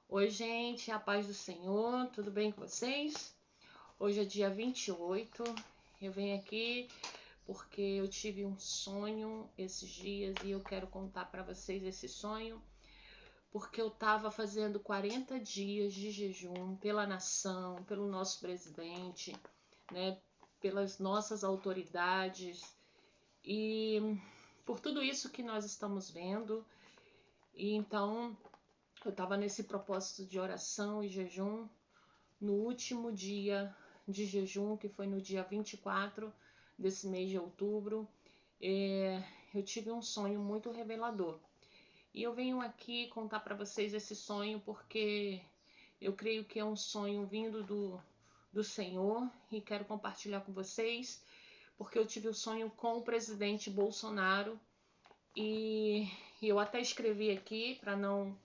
Oi, gente, a paz do Senhor, tudo bem com vocês? Hoje é dia 28. Eu venho aqui porque eu tive um sonho esses dias e eu quero contar para vocês esse sonho, porque eu estava fazendo 40 dias de jejum pela nação, pelo nosso presidente, né, pelas nossas autoridades e por tudo isso que nós estamos vendo. E então eu estava nesse propósito de oração e jejum no último dia de jejum, que foi no dia 24 desse mês de outubro. Eu tive um sonho muito revelador. E eu venho aqui contar para vocês esse sonho porque eu creio que é um sonho vindo do Senhor e quero compartilhar com vocês, porque eu tive o sonho com o presidente Bolsonaro e eu até escrevi aqui para não,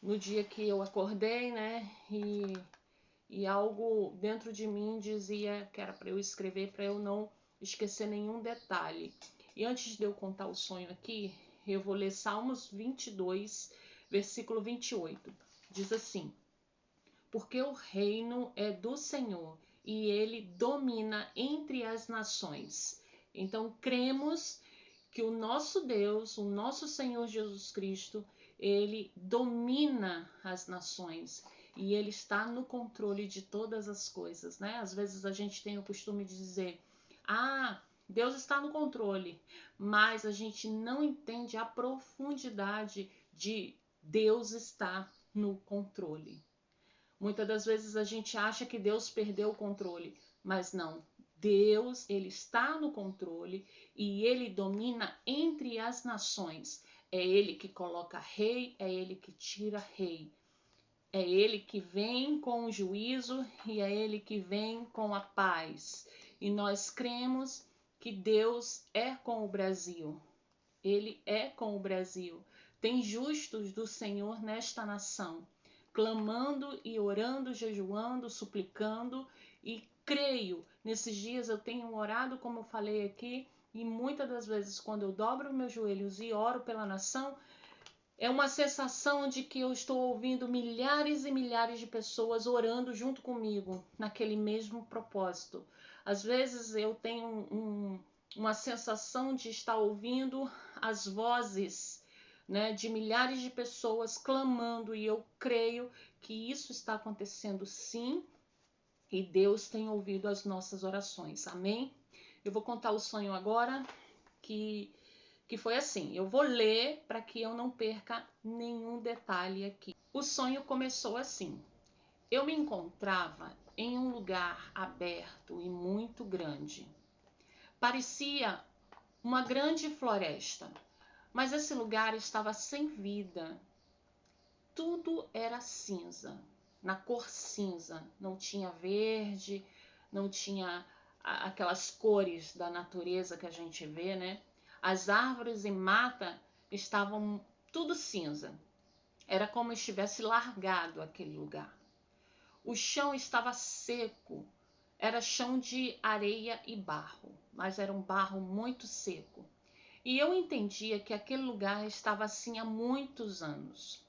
no dia que eu acordei, né? E algo dentro de mim dizia que era para eu escrever, para eu não esquecer nenhum detalhe. E antes de eu contar o sonho aqui, eu vou ler Salmos 22, versículo 28. Diz assim: Porque o reino é do Senhor e ele domina entre as nações. Então cremos que o nosso Deus, o nosso Senhor Jesus Cristo, ele domina as nações e ele está no controle de todas as coisas, né? Às vezes a gente tem o costume de dizer: "Ah, Deus está no controle", mas a gente não entende a profundidade de Deus estar no controle. Muitas das vezes a gente acha que Deus perdeu o controle, mas não. Deus, ele está no controle e ele domina entre as nações. É ele que coloca rei, é ele que tira rei. É ele que vem com o juízo e é ele que vem com a paz. E nós cremos que Deus é com o Brasil. Ele é com o Brasil. Tem justos do Senhor nesta nação, clamando e orando, jejuando, suplicando, e creio, nesses dias eu tenho orado, como eu falei aqui, e muitas das vezes quando eu dobro meus joelhos e oro pela nação, é uma sensação de que eu estou ouvindo milhares e milhares de pessoas orando junto comigo naquele mesmo propósito. Às vezes eu tenho uma sensação de estar ouvindo as vozes, né, de milhares de pessoas clamando, e eu creio que isso está acontecendo sim, e Deus tem ouvido as nossas orações. Amém? Eu vou contar o sonho agora, que foi assim. Eu vou ler para que eu não perca nenhum detalhe aqui. O sonho começou assim. Eu me encontrava em um lugar aberto e muito grande. Parecia uma grande floresta, mas esse lugar estava sem vida. Tudo era cinza, na cor cinza. Não tinha verde, não tinha aquelas cores da natureza que a gente vê, né? As árvores e mata estavam tudo cinza. Era como se estivesse largado aquele lugar. O chão estava seco. Era chão de areia e barro, mas era um barro muito seco. E eu entendia que aquele lugar estava assim há muitos anos.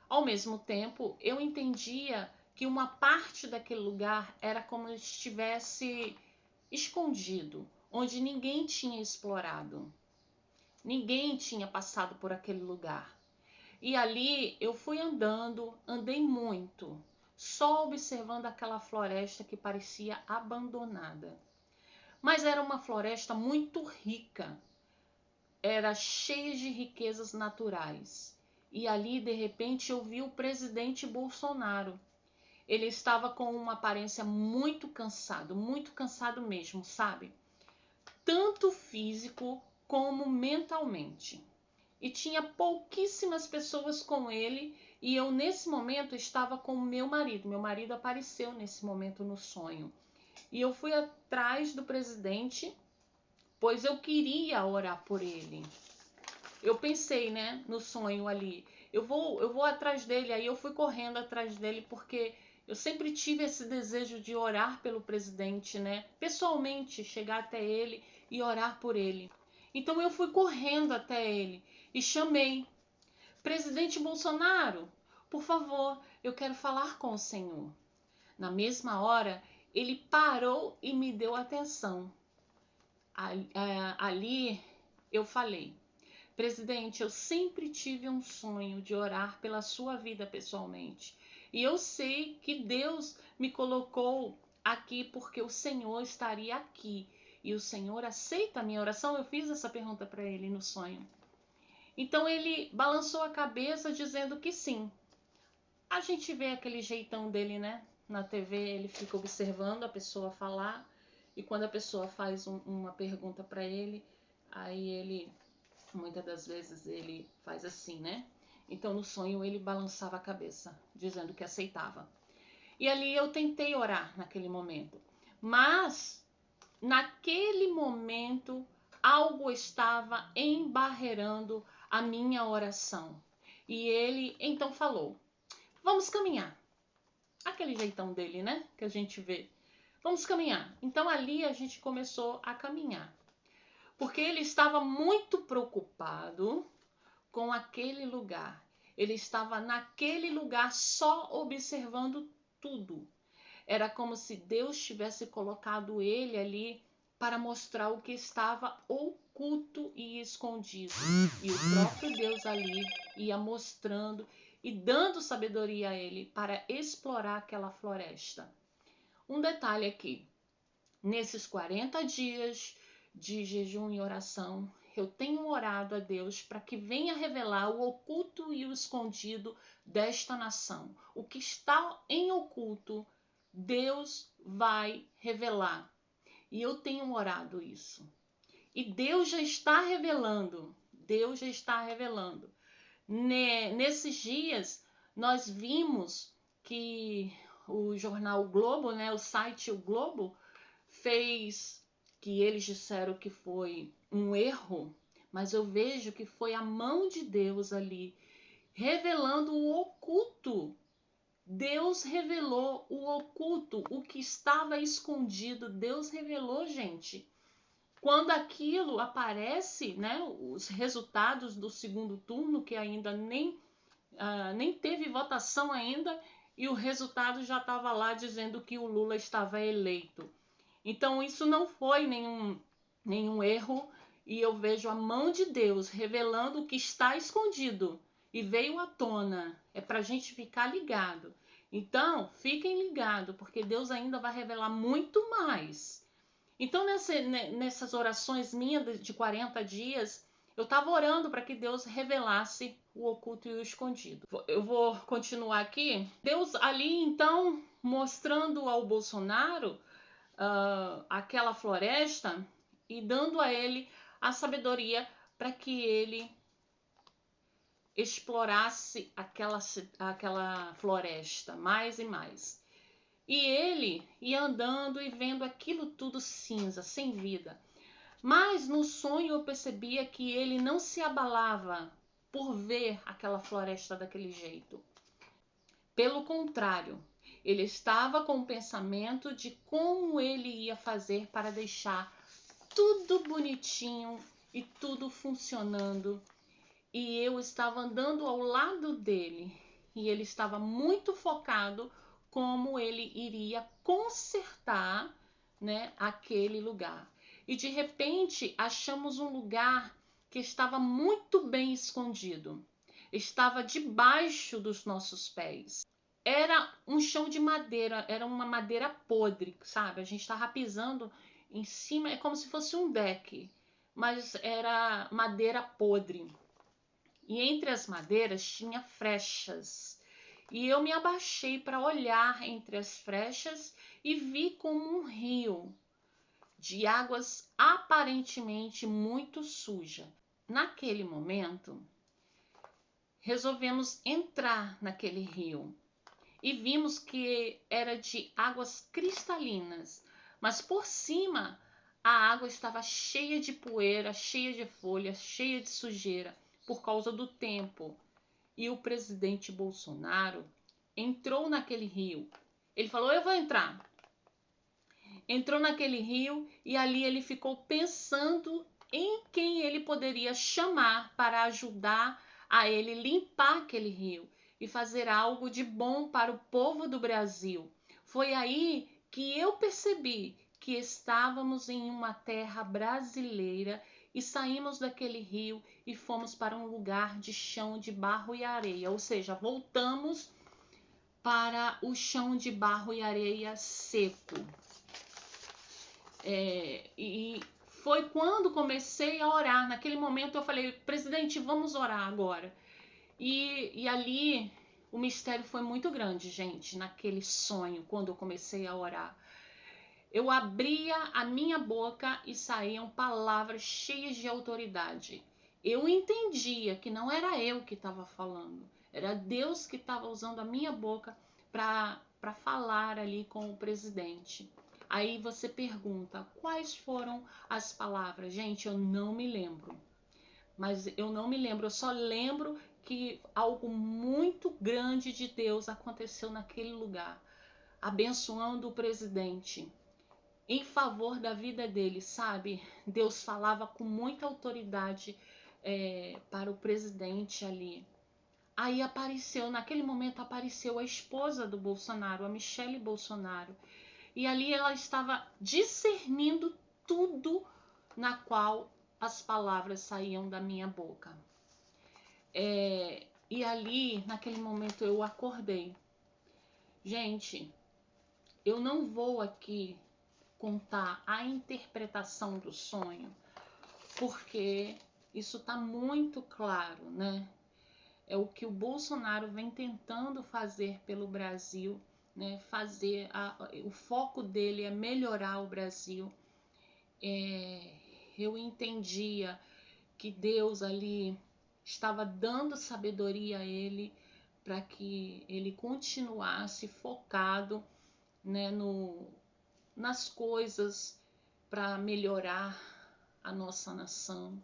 Ao mesmo tempo, eu entendia que uma parte daquele lugar era como se estivesse escondido, onde ninguém tinha explorado. Ninguém tinha passado por aquele lugar. E ali eu fui andando, andei muito, só observando aquela floresta que parecia abandonada. Mas era uma floresta muito rica, era cheia de riquezas naturais. E ali, de repente, eu vi o presidente Bolsonaro. Ele estava com uma aparência muito cansado mesmo, sabe? Tanto físico como mentalmente. E tinha pouquíssimas pessoas com ele, e eu nesse momento estava com o meu marido. Meu marido apareceu nesse momento no sonho. E eu fui atrás do presidente, pois eu queria orar por ele. Eu pensei, né, no sonho ali, eu vou atrás dele. Aí eu fui correndo atrás dele porque eu sempre tive esse desejo de orar pelo presidente, né, pessoalmente, chegar até ele e orar por ele. Então eu fui correndo até ele e chamei: Presidente Bolsonaro, por favor, eu quero falar com o Senhor. Na mesma hora, ele parou e me deu atenção. Ali eu falei: presidente, eu sempre tive um sonho de orar pela sua vida pessoalmente. E eu sei que Deus me colocou aqui porque o Senhor estaria aqui. E o Senhor aceita a minha oração? Eu fiz essa pergunta para ele no sonho. Então ele balançou a cabeça dizendo que sim. A gente vê aquele jeitão dele, né? Na TV ele fica observando a pessoa falar. E quando a pessoa faz uma pergunta para ele, aí ele... muitas das vezes ele faz assim, né? Então no sonho ele balançava a cabeça, dizendo que aceitava. E ali eu tentei orar naquele momento. Mas naquele momento algo estava embarreirando a minha oração. E ele então falou: vamos caminhar. Aquele jeitão dele, né? Que a gente vê. Vamos caminhar. Então ali a gente começou a caminhar. Porque ele estava muito preocupado com aquele lugar. Ele estava naquele lugar só observando tudo. Era como se Deus tivesse colocado ele ali para mostrar o que estava oculto e escondido. E o próprio Deus ali ia mostrando e dando sabedoria a ele para explorar aquela floresta. Um detalhe aqui: nesses 40 dias de jejum e oração, eu tenho orado a Deus para que venha revelar o oculto e o escondido desta nação. O que está em oculto, Deus vai revelar. E eu tenho orado isso. E Deus já está revelando. Deus já está revelando. Nesses dias, nós vimos que o jornal o Globo, né, o site O Globo, fez, que eles disseram que foi um erro, mas eu vejo que foi a mão de Deus ali, revelando o oculto. Deus revelou o oculto, o que estava escondido, Deus revelou, gente. Quando aquilo aparece, né, os resultados do segundo turno, que ainda nem teve votação ainda, e o resultado já estava lá dizendo que o Lula estava eleito. Então isso não foi nenhum erro, e eu vejo a mão de Deus revelando o que está escondido e veio à tona. É para a gente ficar ligado. Então fiquem ligados, porque Deus ainda vai revelar muito mais. Então nessas orações minhas de 40 dias, eu estava orando para que Deus revelasse o oculto e o escondido. Eu vou continuar aqui. Deus ali então mostrando ao Bolsonaro aquela floresta e dando a ele a sabedoria para que ele explorasse aquela floresta mais e mais. E ele ia andando e vendo aquilo tudo cinza, sem vida. Mas no sonho eu percebia que ele não se abalava por ver aquela floresta daquele jeito. Pelo contrário, ele estava com o pensamento de como ele ia fazer para deixar tudo bonitinho e tudo funcionando. E eu estava andando ao lado dele e ele estava muito focado como ele iria consertar, né, aquele lugar. E de repente achamos um lugar que estava muito bem escondido. Estava debaixo dos nossos pés. Era um chão de madeira, era uma madeira podre, sabe? A gente estava pisando em cima, é como se fosse um deck, mas era madeira podre. E entre as madeiras tinha frechas. E eu me abaixei para olhar entre as frechas e vi como um rio de águas aparentemente muito suja. Naquele momento, resolvemos entrar naquele rio e vimos que era de águas cristalinas, mas por cima a água estava cheia de poeira, cheia de folhas, cheia de sujeira por causa do tempo. E o presidente Bolsonaro entrou naquele rio. Ele falou: eu vou entrar. Entrou naquele rio e ali ele ficou pensando em quem ele poderia chamar para ajudar a ele limpar aquele rio. e fazer algo de bom para o povo do Brasil. Foi aí que eu percebi que estávamos em uma terra brasileira e saímos daquele rio e fomos para um lugar de chão de barro e areia, ou seja, voltamos para o chão de barro e areia seco. E foi quando comecei a orar. Naquele momento eu falei, presidente, vamos orar agora. E ali o mistério foi muito grande, gente, naquele sonho, quando eu comecei a orar. Eu abria a minha boca e saíam palavras cheias de autoridade. Eu entendia que não era eu que estava falando, era Deus que estava usando a minha boca para falar ali com o presidente. Aí você pergunta, quais foram as palavras? Gente, eu não me lembro. Mas eu não me lembro, eu só lembro que algo muito grande de Deus aconteceu naquele lugar, abençoando o presidente, em favor da vida dele, sabe? Deus falava com muita autoridade para o presidente ali. Aí naquele momento apareceu a esposa do Bolsonaro, a Michele Bolsonaro. E ali ela estava discernindo tudo na qual as palavras saíam da minha boca. E ali, naquele momento, eu acordei. Gente, eu não vou aqui contar a interpretação do sonho, porque isso está muito claro, né? É o que o Bolsonaro vem tentando fazer pelo Brasil, né? O foco dele é melhorar o Brasil. Eu entendia que Deus ali estava dando sabedoria a ele para que ele continuasse focado, né, nas coisas para melhorar a nossa nação.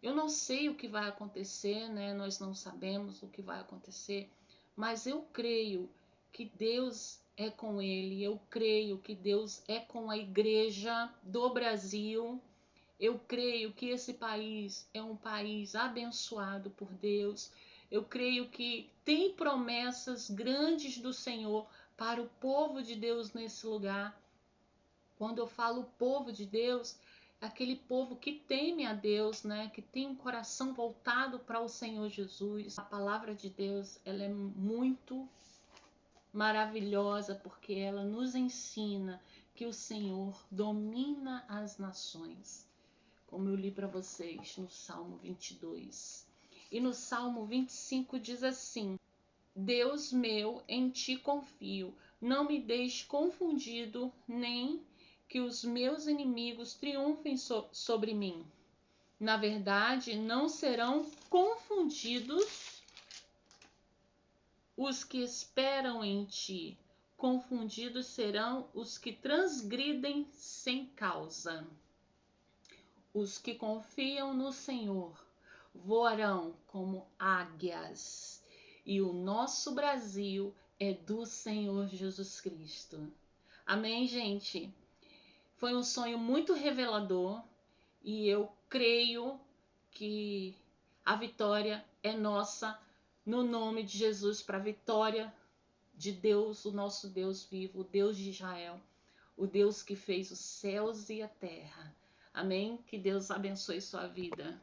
Eu não sei o que vai acontecer, né? Nós não sabemos o que vai acontecer, mas eu creio que Deus é com ele, eu creio que Deus é com a igreja do Brasil. Eu creio que esse país é um país abençoado por Deus. Eu creio que tem promessas grandes do Senhor para o povo de Deus nesse lugar. Quando eu falo povo de Deus, é aquele povo que teme a Deus, né? Que tem um coração voltado para o Senhor Jesus. A palavra de Deus, ela é muito maravilhosa porque ela nos ensina que o Senhor domina as nações, como eu li para vocês no Salmo 22. E no Salmo 25 diz assim: Deus meu, em ti confio, não me deixe confundido, nem que os meus inimigos triunfem sobre mim. Na verdade, não serão confundidos os que esperam em ti. Confundidos serão os que transgridem sem causa. Os que confiam no Senhor voarão como águias. E o nosso Brasil é do Senhor Jesus Cristo. Amém, gente? Foi um sonho muito revelador e eu creio que a vitória é nossa no nome de Jesus, para a vitória de Deus, o nosso Deus vivo, o Deus de Israel, o Deus que fez os céus e a terra. Amém? Que Deus abençoe sua vida.